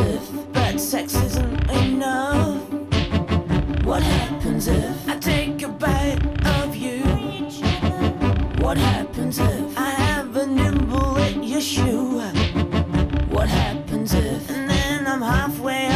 if bad sex isn't enough? What happens if I take a bite of you? What happens if I have a nibble at your shoe? What happens if, and then I'm halfway